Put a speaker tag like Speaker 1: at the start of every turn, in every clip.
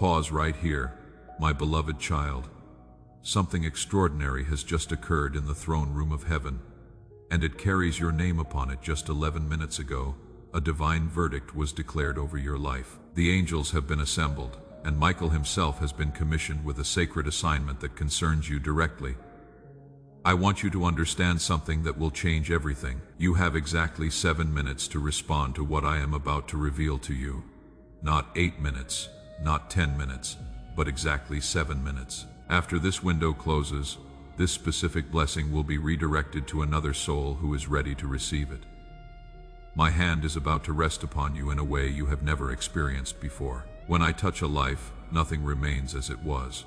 Speaker 1: Pause right here, my beloved child. Something extraordinary has just occurred in the throne room of heaven, and it carries your name upon it. Just 11 minutes ago, a divine verdict was declared over your life. The angels have been assembled, and Michael himself has been commissioned with a sacred assignment that concerns you directly. I want you to understand something that will change everything. You have exactly 7 minutes to respond to what I am about to reveal to you. Not 8 minutes, not 10 minutes, but exactly 7 minutes. After this window closes, this specific blessing will be redirected to another soul who is ready to receive it. My hand is about to rest upon you in a way you have never experienced before. When I touch a life, nothing remains as it was.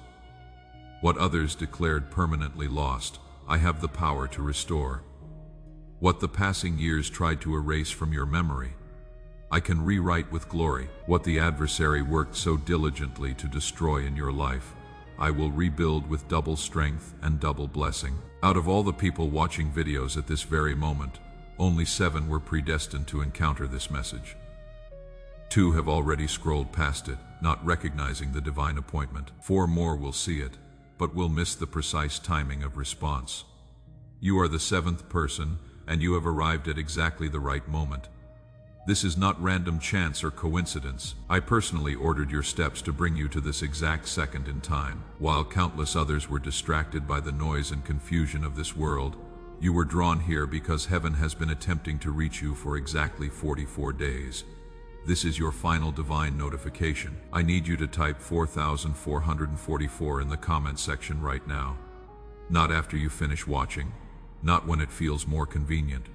Speaker 1: What others declared permanently lost, I have the power to restore. What the passing years tried to erase from your memory, I can rewrite with glory. What the adversary worked so diligently to destroy in your life, I will rebuild with double strength and double blessing. Out of all the people watching videos at this very moment, only 7 were predestined to encounter this message. 2 have already scrolled past it, not recognizing the divine appointment. 4 more will see it, but will miss the precise timing of response. You are the 7th person, and you have arrived at exactly the right moment. This is not random chance or coincidence. I personally ordered your steps to bring you to this exact second in time. While countless others were distracted by the noise and confusion of this world, you were drawn here because heaven has been attempting to reach you for exactly 44 days. This is your final divine notification. I need you to type 4,444 in the comment section right now. Not after you finish watching, not when it feels more convenient.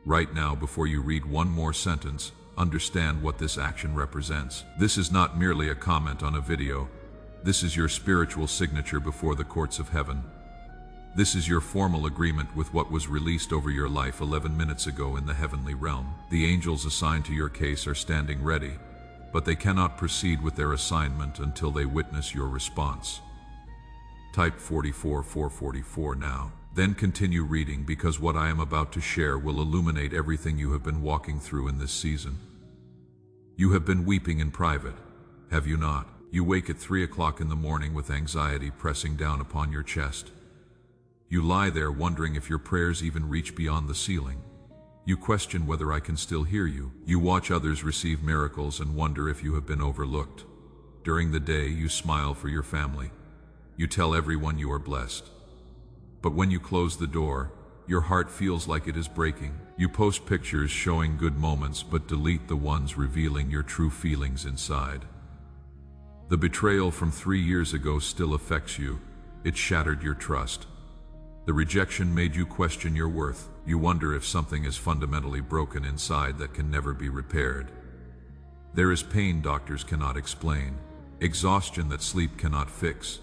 Speaker 1: Right now, before you read one more sentence, understand what this action represents. This is not merely a comment on a video. This is your spiritual signature before the courts of heaven. This is your formal agreement with what was released over your life 11 minutes ago in the heavenly realm. The angels assigned to your case are standing ready, but they cannot proceed with their assignment until they witness your response. Type 44444 now. Then continue reading, because what I am about to share will illuminate everything you have been walking through in this season. You have been weeping in private, have you not? You wake at 3 o'clock in the morning with anxiety pressing down upon your chest. You lie there wondering if your prayers even reach beyond the ceiling. You question whether I can still hear you. You watch others receive miracles and wonder if you have been overlooked. During the day, you smile for your family. You tell everyone you are blessed. But when you close the door, your heart feels like it is breaking. You post pictures showing good moments but delete the ones revealing your true feelings inside. The betrayal from 3 years ago still affects you. It shattered your trust. The rejection made you question your worth. You wonder if something is fundamentally broken inside that can never be repaired. There is pain doctors cannot explain, exhaustion that sleep cannot fix.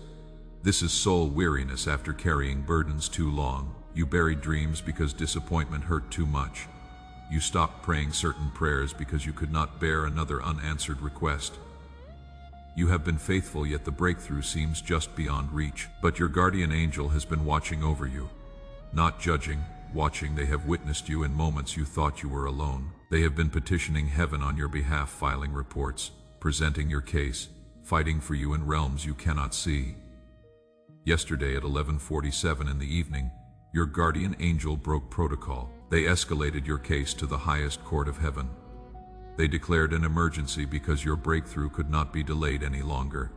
Speaker 1: This is soul weariness after carrying burdens too long. You buried dreams because disappointment hurt too much. You stopped praying certain prayers because you could not bear another unanswered request. You have been faithful, yet the breakthrough seems just beyond reach. But your guardian angel has been watching over you. Not judging, watching. They have witnessed you in moments you thought you were alone. They have been petitioning heaven on your behalf, filing reports, presenting your case, fighting for you in realms you cannot see. Yesterday at 11:47 in the evening, your guardian angel broke protocol. They escalated your case to the highest court of heaven. They declared an emergency because your breakthrough could not be delayed any longer.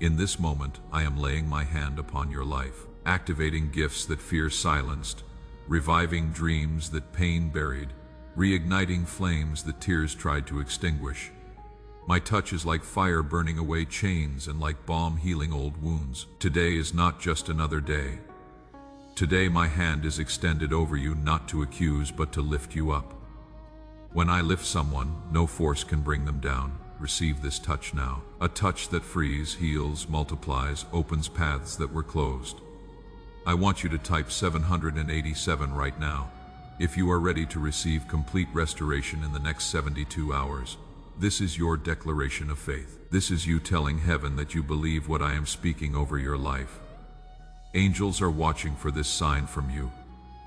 Speaker 1: In this moment, I am laying my hand upon your life, activating gifts that fear silenced, reviving dreams that pain buried, reigniting flames that tears tried to extinguish. My touch is like fire burning away chains and like balm healing old wounds. Today is not just another day. Today my hand is extended over you, not to accuse but to lift you up. When I lift someone, no force can bring them down. Receive this touch now. A touch that frees, heals, multiplies, opens paths that were closed. I want you to type 787 right now, if you are ready to receive complete restoration in the next 72 hours. This is your declaration of faith. This is you telling heaven that you believe what I am speaking over your life. Angels are watching for this sign from you.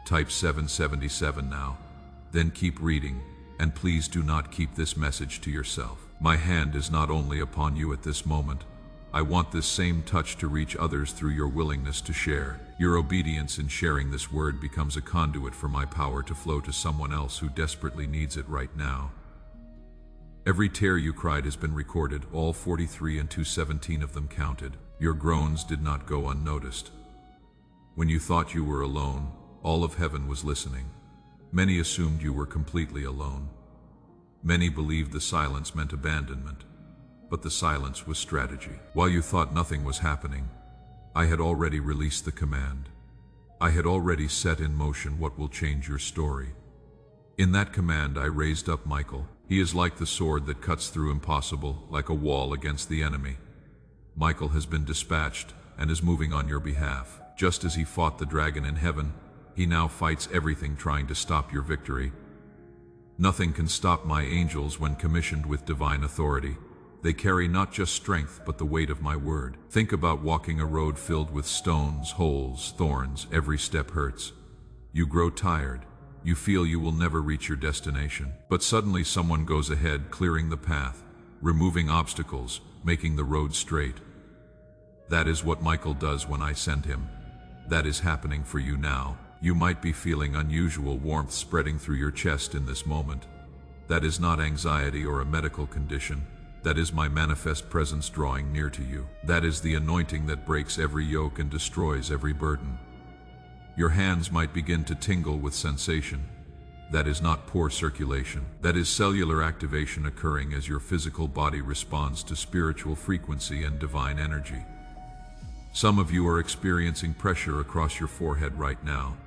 Speaker 1: Type 777 now. Then keep reading. And please do not keep this message to yourself. My hand is not only upon you at this moment, I want this same touch to reach others through your willingness to share. Your obedience in sharing this word becomes a conduit for my power to flow to someone else who desperately needs it right now. Every tear you cried has been recorded, all 43 and 217 of them counted. Your groans did not go unnoticed. When you thought you were alone, all of heaven was listening. Many assumed you were completely alone. Many believed the silence meant abandonment, but the silence was strategy. While you thought nothing was happening, I had already released the command. I had already set in motion what will change your story. In that command, I raised up Michael. He is like the sword that cuts through impossible, like a wall against the enemy. Michael has been dispatched and is moving on your behalf. Just as he fought the dragon in heaven, he now fights everything trying to stop your victory. Nothing can stop my angels when commissioned with divine authority. They carry not just strength, but the weight of my word. Think about walking a road filled with stones, holes, thorns. Every step hurts. You grow tired. You feel you will never reach your destination. But suddenly someone goes ahead, clearing the path, removing obstacles, making the road straight. That is what Michael does when I send him. That is happening for you now. You might be feeling unusual warmth spreading through your chest in this moment. That is not anxiety or a medical condition. That is my manifest presence drawing near to you. That is the anointing that breaks every yoke and destroys every burden. Your hands might begin to tingle with sensation. That is not poor circulation. That is cellular activation occurring as your physical body responds to spiritual frequency and divine energy. Some of you are experiencing pressure across your forehead right now.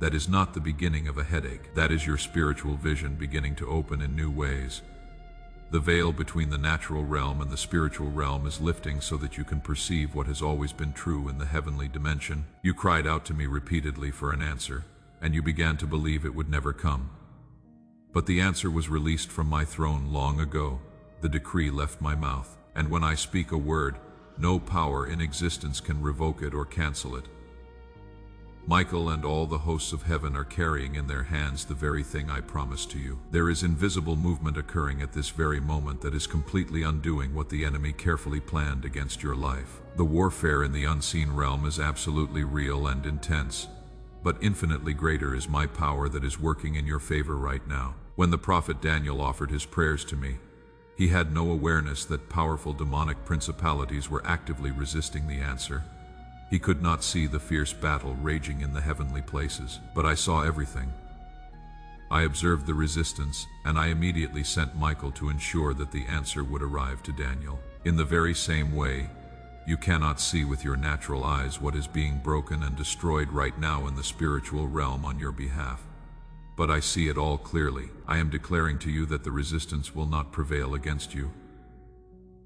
Speaker 1: That is not the beginning of a headache. That is your spiritual vision beginning to open in new ways. The veil between the natural realm and the spiritual realm is lifting so that you can perceive what has always been true in the heavenly dimension. You cried out to me repeatedly for an answer, and you began to believe it would never come. But the answer was released from my throne long ago. The decree left my mouth, and when I speak a word, no power in existence can revoke it or cancel it. Michael and all the hosts of heaven are carrying in their hands the very thing I promised to you. There is invisible movement occurring at this very moment that is completely undoing what the enemy carefully planned against your life. The warfare in the unseen realm is absolutely real and intense, but infinitely greater is my power that is working in your favor right now. When the prophet Daniel offered his prayers to me, he had no awareness that powerful demonic principalities were actively resisting the answer. He could not see the fierce battle raging in the heavenly places, but I saw everything. I observed the resistance, and I immediately sent Michael to ensure that the answer would arrive to Daniel. In the very same way, you cannot see with your natural eyes what is being broken and destroyed right now in the spiritual realm on your behalf. But I see it all clearly. I am declaring to you that the resistance will not prevail against you.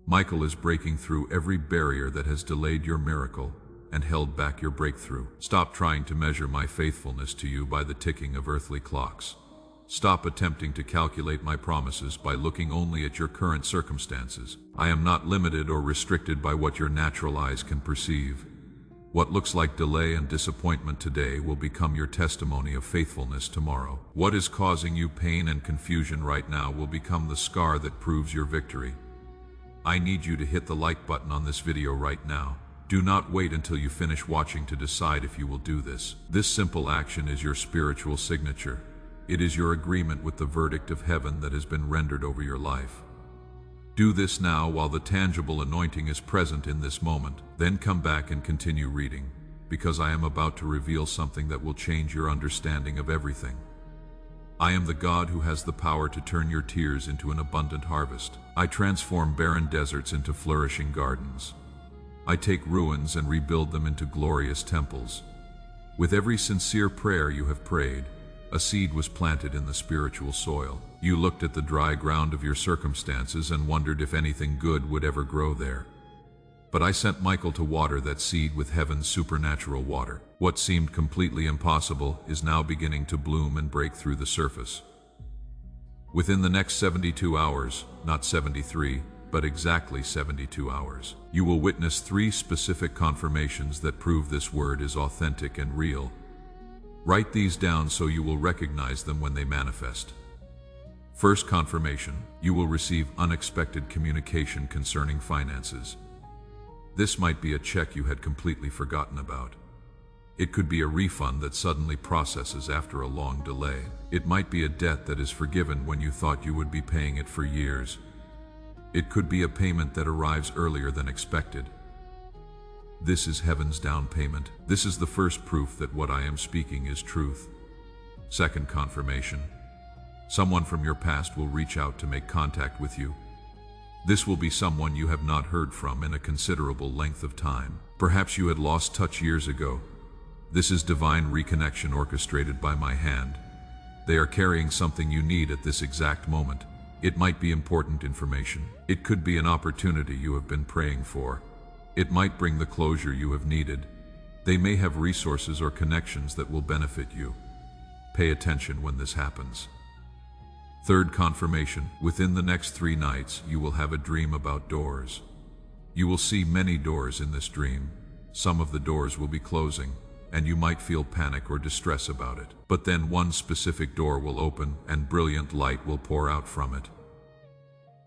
Speaker 1: Michael is breaking through every barrier that has delayed your miracle and held back your breakthrough. Stop trying to measure my faithfulness to you by the ticking of earthly clocks. Stop attempting to calculate my promises by looking only at your current circumstances. I am not limited or restricted by what your natural eyes can perceive. What looks like delay and disappointment today will become your testimony of faithfulness tomorrow. What is causing you pain and confusion right now will become the scar that proves your victory. I need you to hit the like button on this video right now. Do not wait until you finish watching to decide if you will do this. This simple action is your spiritual signature. It is your agreement with the verdict of heaven that has been rendered over your life. Do this now while the tangible anointing is present in this moment. Then come back and continue reading, because I am about to reveal something that will change your understanding of everything. I am the God who has the power to turn your tears into an abundant harvest. I transform barren deserts into flourishing gardens. I take ruins and rebuild them into glorious temples. With every sincere prayer you have prayed, a seed was planted in the spiritual soil. You looked at the dry ground of your circumstances and wondered if anything good would ever grow there. But I sent Michael to water that seed with heaven's supernatural water. What seemed completely impossible is now beginning to bloom and break through the surface. Within the next 72 hours, not 73, but exactly 72 hours, you will witness 3 specific confirmations that prove this word is authentic and real. Write these down so you will recognize them when they manifest. First confirmation, you will receive unexpected communication concerning finances. This might be a check you had completely forgotten about. It could be a refund that suddenly processes after a long delay. It might be a debt that is forgiven when you thought you would be paying it for years. It could be a payment that arrives earlier than expected. This is heaven's down payment. This is the first proof that what I am speaking is truth. Second confirmation. Someone from your past will reach out to make contact with you. This will be someone you have not heard from in a considerable length of time. Perhaps you had lost touch years ago. This is divine reconnection orchestrated by my hand. They are carrying something you need at this exact moment. It might be important information. It could be an opportunity you have been praying for. It might bring the closure you have needed. They may have resources or connections that will benefit you. Pay attention when this happens. Third confirmation. Within the next 3 nights, you will have a dream about doors. You will see many doors in this dream. Some of the doors will be closing, and you might feel panic or distress about it. But then one specific door will open and brilliant light will pour out from it.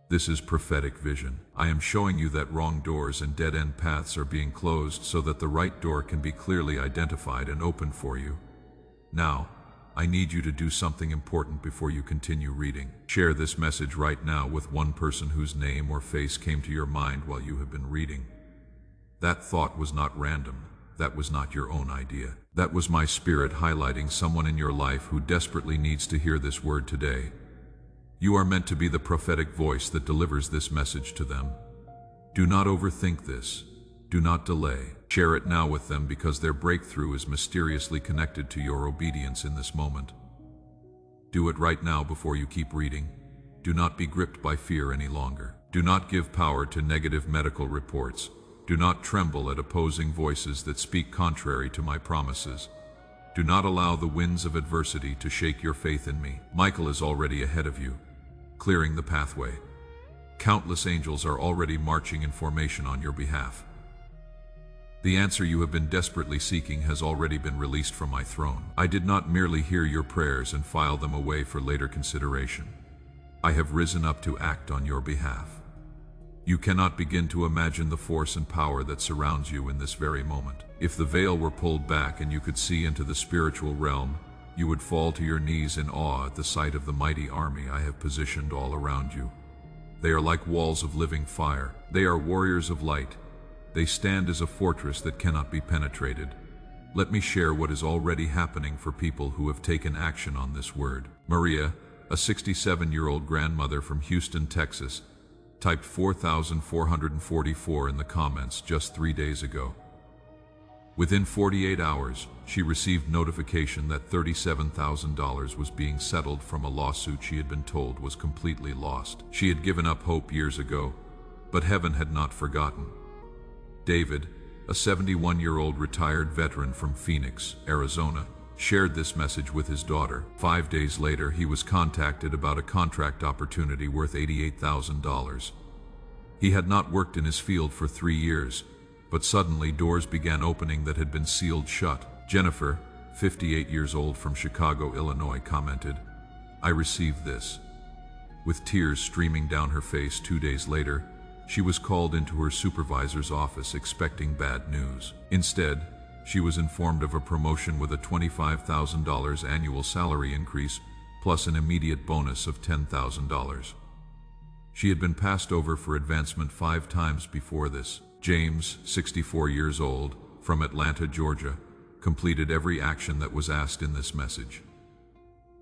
Speaker 1: This is prophetic vision. I am showing you that wrong doors and dead-end paths are being closed so that the right door can be clearly identified and opened for you. Now, I need you to do something important before you continue reading. Share this message right now with one person whose name or face came to your mind while you have been reading. That thought was not random. That was not your own idea. That was my spirit highlighting someone in your life who desperately needs to hear this word today. You are meant to be the prophetic voice that delivers this message to them. Do not overthink this. Do not delay. Share it now with them because their breakthrough is mysteriously connected to your obedience in this moment. Do it right now before you keep reading. Do not be gripped by fear any longer. Do not give power to negative medical reports. Do not tremble at opposing voices that speak contrary to my promises. Do not allow the winds of adversity to shake your faith in me. Michael is already ahead of you, clearing the pathway. Countless angels are already marching in formation on your behalf. The answer you have been desperately seeking has already been released from my throne. I did not merely hear your prayers and file them away for later consideration. I have risen up to act on your behalf. You cannot begin to imagine the force and power that surrounds you in this very moment. If the veil were pulled back and you could see into the spiritual realm, you would fall to your knees in awe at the sight of the mighty army I have positioned all around you. They are like walls of living fire. They are warriors of light. They stand as a fortress that cannot be penetrated. Let me share what is already happening for people who have taken action on this word. Maria, a 67-year-old grandmother from Houston, Texas, typed 4,444 in the comments just 3 days ago. Within 48 hours, she received notification that $37,000 was being settled from a lawsuit she had been told was completely lost. She had given up hope years ago, but heaven had not forgotten. David, a 71-year-old retired veteran from Phoenix, Arizona, shared this message with his daughter. 5 days later, he was contacted about a contract opportunity worth $88,000. He had not worked in his field for 3 years, but suddenly doors began opening that had been sealed shut. Jennifer, 58 years old from Chicago, Illinois, commented, "I received this." With tears streaming down her face 2 days later, she was called into her supervisor's office expecting bad news. Instead, she was informed of a promotion with a $25,000 annual salary increase plus an immediate bonus of $10,000. She had been passed over for advancement 5 times before this. James, 64 years old, from Atlanta, Georgia, completed every action that was asked in this message.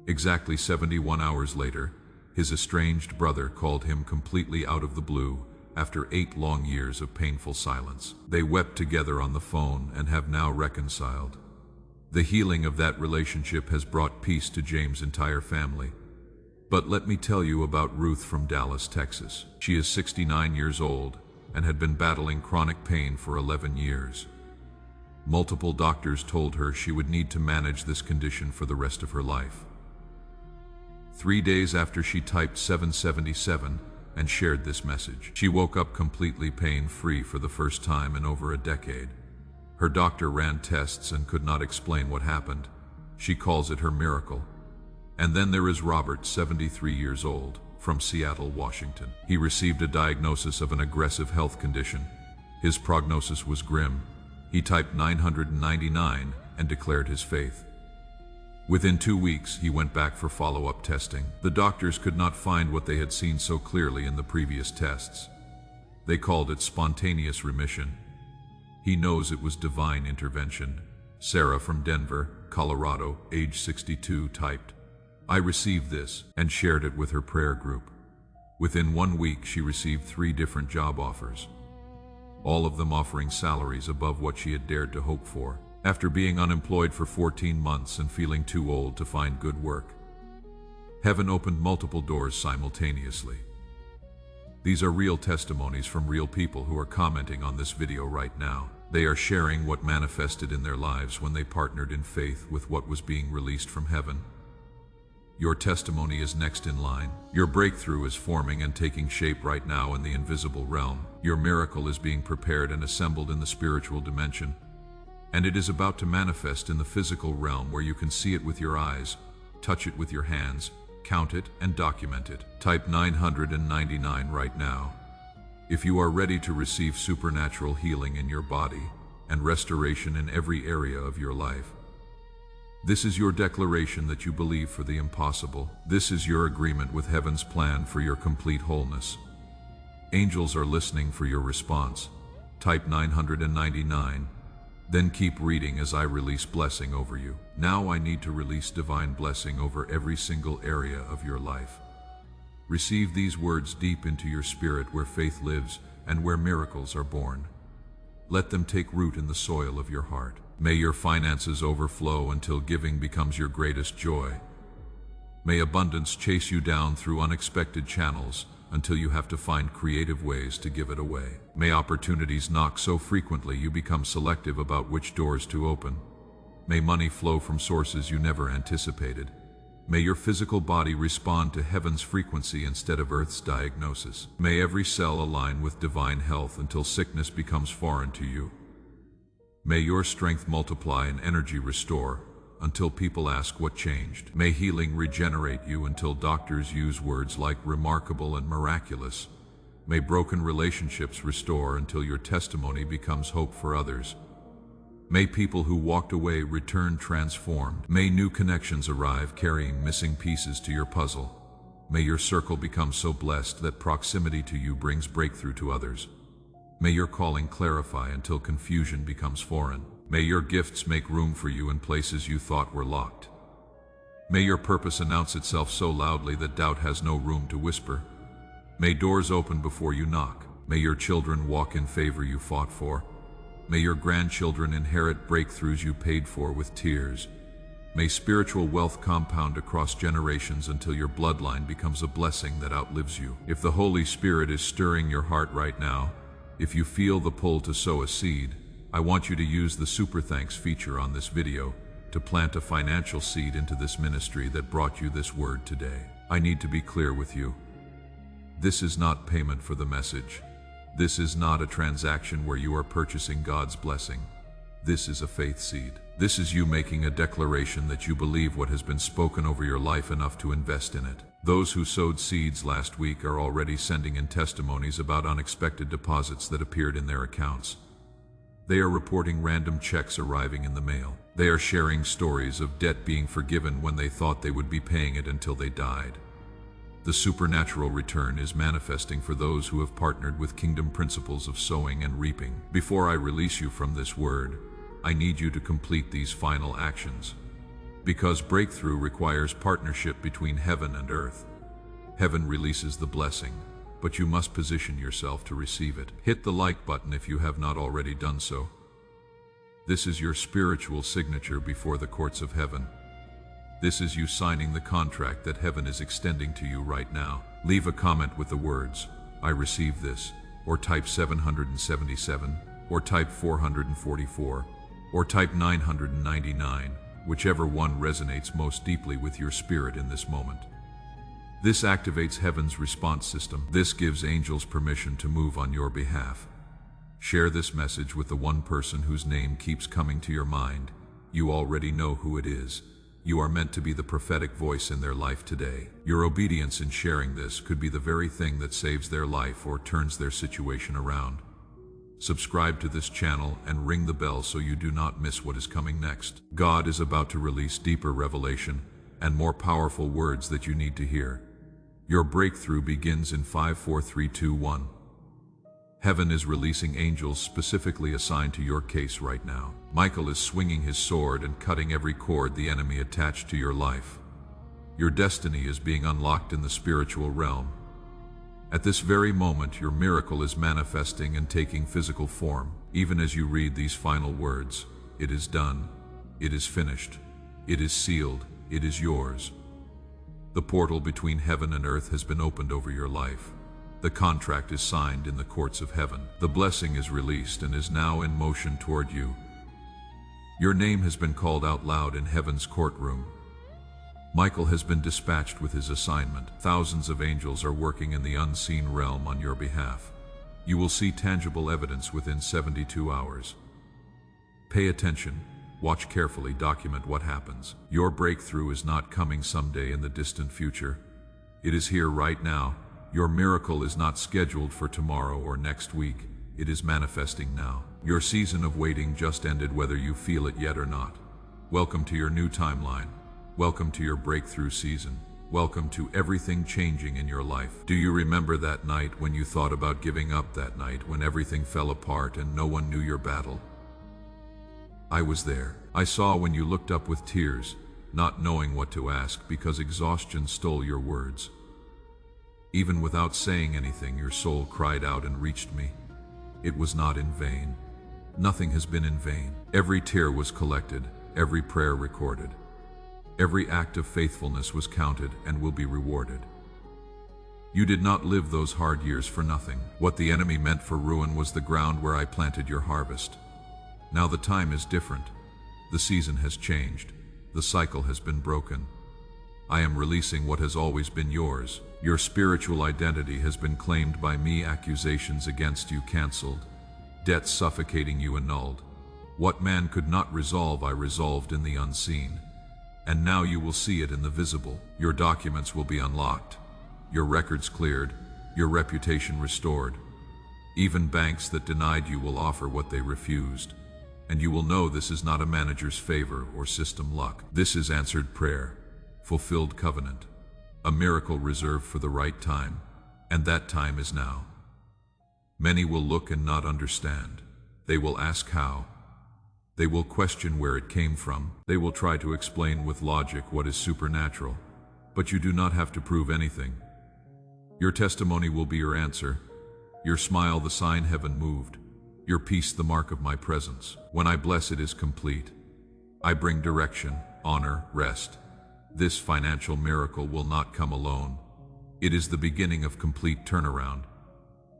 Speaker 1: Exactly 71 hours later, his estranged brother called him completely out of the blue after 8 long years of painful silence. They wept together on the phone and have now reconciled. The healing of that relationship has brought peace to James' entire family. But let me tell you about Ruth from Dallas, Texas. She is 69 years old and had been battling chronic pain for 11 years. Multiple doctors told her she would need to manage this condition for the rest of her life. 3 days after she typed 777 and shared this message, she woke up completely pain-free for the first time in over a decade. Her doctor ran tests and could not explain what happened. She calls it her miracle. And then there is Robert, 73 years old, from Seattle, Washington. He received a diagnosis of an aggressive health condition. His prognosis was grim. He typed 999 and declared his faith. Within 2 weeks, he went back for follow-up testing. The doctors could not find what they had seen so clearly in the previous tests. They called it spontaneous remission. He knows it was divine intervention. Sarah from Denver, Colorado, age 62, typed, "I received this," and shared it with her prayer group. Within 1 week, she received 3 different job offers, all of them offering salaries above what she had dared to hope for. After being unemployed for 14 months and feeling too old to find good work, heaven opened multiple doors simultaneously. These are real testimonies from real people who are commenting on this video right now. They are sharing what manifested in their lives when they partnered in faith with what was being released from heaven. Your testimony is next in line. Your breakthrough is forming and taking shape right now in the invisible realm. Your miracle is being prepared and assembled in the spiritual dimension, and it is about to manifest in the physical realm where you can see it with your eyes, touch it with your hands, count it, and document it. Type 999 right now. If you are ready to receive supernatural healing in your body and restoration in every area of your life, this is your declaration that you believe for the impossible. This is your agreement with heaven's plan for your complete wholeness. Angels are listening for your response. Type 999. Then keep reading as I release blessing over you. Now I need to release divine blessing over every single area of your life. Receive these words deep into your spirit where faith lives and where miracles are born. Let them take root in the soil of your heart. May your finances overflow until giving becomes your greatest joy. May abundance chase you down through unexpected channels until you have to find creative ways to give it away. May opportunities knock so frequently you become selective about which doors to open. May money flow from sources you never anticipated. May your physical body respond to heaven's frequency instead of earth's diagnosis. May every cell align with divine health until sickness becomes foreign to you. May your strength multiply and energy restore until people ask what changed. May healing regenerate you until doctors use words like remarkable and miraculous. May broken relationships restore until your testimony becomes hope for others. May people who walked away return transformed. May new connections arrive carrying missing pieces to your puzzle. May your circle become so blessed that proximity to you brings breakthrough to others. May your calling clarify until confusion becomes foreign. May your gifts make room for you in places you thought were locked. May your purpose announce itself so loudly that doubt has no room to whisper. May doors open before you knock. May your children walk in favor you fought for. May your grandchildren inherit breakthroughs you paid for with tears. May spiritual wealth compound across generations until your bloodline becomes a blessing that outlives you. If the Holy Spirit is stirring your heart right now, if you feel the pull to sow a seed, I want you to use the Super Thanks feature on this video to plant a financial seed into this ministry that brought you this word today. I need to be clear with you. This is not payment for the message. This is not a transaction where you are purchasing God's blessing. This is a faith seed. This is you making a declaration that you believe what has been spoken over your life enough to invest in it. Those who sowed seeds last week are already sending in testimonies about unexpected deposits that appeared in their accounts. They are reporting random checks arriving in the mail. They are sharing stories of debt being forgiven when they thought they would be paying it until they died. The supernatural return is manifesting for those who have partnered with kingdom principles of sowing and reaping. Before I release you from this word, I need you to complete these final actions. Because breakthrough requires partnership between heaven and earth. Heaven releases the blessing, but you must position yourself to receive it. Hit the like button if you have not already done so. This is your spiritual signature before the courts of heaven. This is you signing the contract that heaven is extending to you right now. Leave a comment with the words, "I receive this," or type 777, or type 444, or type 999, whichever one resonates most deeply with your spirit in this moment. This activates heaven's response system. This gives angels permission to move on your behalf. Share this message with the one person whose name keeps coming to your mind. You already know who it is. You are meant to be the prophetic voice in their life today. Your obedience in sharing this could be the very thing that saves their life or turns their situation around. Subscribe to this channel and ring the bell so you do not miss what is coming next. God is about to release deeper revelation and more powerful words that you need to hear. Your breakthrough begins in 5, 4, 3, 2, 1. Heaven is releasing angels specifically assigned to your case right now. Michael is swinging his sword and cutting every cord the enemy attached to your life. Your destiny is being unlocked in the spiritual realm. At this very moment, your miracle is manifesting and taking physical form. Even as you read these final words, it is done, it is finished, it is sealed, it is yours. The portal between heaven and earth has been opened over your life. The contract is signed in the courts of heaven. The blessing is released and is now in motion toward you. Your name has been called out loud in heaven's courtroom. Michael has been dispatched with his assignment. Thousands of angels are working in the unseen realm on your behalf. You will see tangible evidence within 72 hours. Pay attention, watch carefully, document what happens. Your breakthrough is not coming someday in the distant future. It is here right now. Your miracle is not scheduled for tomorrow or next week. It is manifesting now. Your season of waiting just ended, whether you feel it yet or not. Welcome to your new timeline. Welcome to your breakthrough season. Welcome to everything changing in your life. Do you remember that night when you thought about giving up, that night when everything fell apart and no one knew your battle? I was there. I saw when you looked up with tears, not knowing what to ask because exhaustion stole your words. Even without saying anything, your soul cried out and reached me. It was not in vain. Nothing has been in vain. Every tear was collected, every prayer recorded. Every act of faithfulness was counted and will be rewarded. You did not live those hard years for nothing. What the enemy meant for ruin was the ground where I planted your harvest. Now the time is different. The season has changed. The cycle has been broken. I am releasing what has always been yours. Your spiritual identity has been claimed by me, accusations against you canceled, debts suffocating you annulled. What man could not resolve, I resolved in the unseen. And now you will see it in the visible. Your documents will be unlocked, your records cleared, your reputation restored. Even banks that denied you will offer what they refused. And you will know this is not a manager's favor or system luck. This is answered prayer, fulfilled covenant, a miracle reserved for the right time, and that time is now. Many will look and not understand. They will ask how. They will question where it came from. They will try to explain with logic what is supernatural. But you do not have to prove anything. Your testimony will be your answer. Your smile, the sign heaven moved. Your peace, the mark of my presence. When I bless, it is complete. I bring direction, honor, rest. This financial miracle will not come alone. It is the beginning of complete turnaround.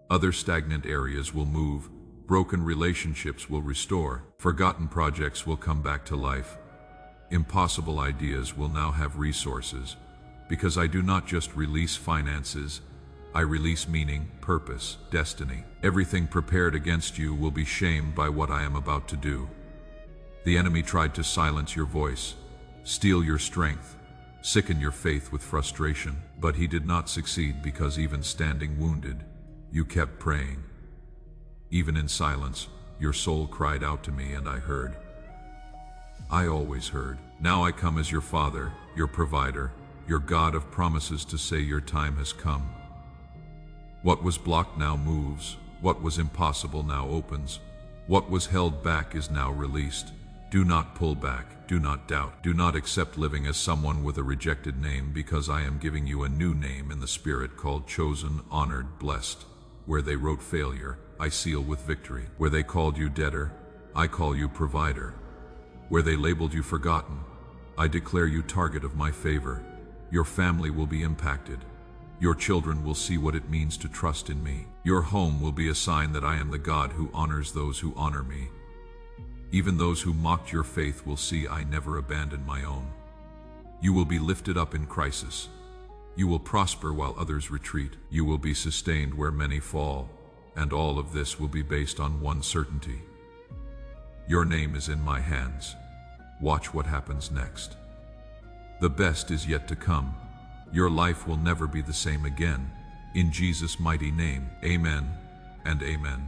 Speaker 1: Other stagnant areas will move. Broken relationships will restore. Forgotten projects will come back to life. Impossible ideas will now have resources. Because I do not just release finances, I release meaning, purpose, destiny. Everything prepared against you will be shamed by what I am about to do. The enemy tried to silence your voice, steal your strength, sicken your faith with frustration, but he did not succeed because even standing wounded, you kept praying. Even in silence, your soul cried out to me and I heard. I always heard. Now I come as your Father, your provider, your God of promises to say your time has come. What was blocked now moves. What was impossible now opens. What was held back is now released. Do not pull back. Do not doubt. Do not accept living as someone with a rejected name, because I am giving you a new name in the Spirit called chosen, honored, blessed. Where they wrote failure, I seal with victory. Where they called you debtor, I call you provider. Where they labeled you forgotten, I declare you target of my favor. Your family will be impacted. Your children will see what it means to trust in me. Your home will be a sign that I am the God who honors those who honor me. Even those who mocked your faith will see I never abandon my own. You will be lifted up in crisis. You will prosper while others retreat. You will be sustained where many fall. And all of this will be based on one certainty. Your name is in my hands. Watch what happens next. The best is yet to come. Your life will never be the same again. In Jesus' mighty name, amen and amen.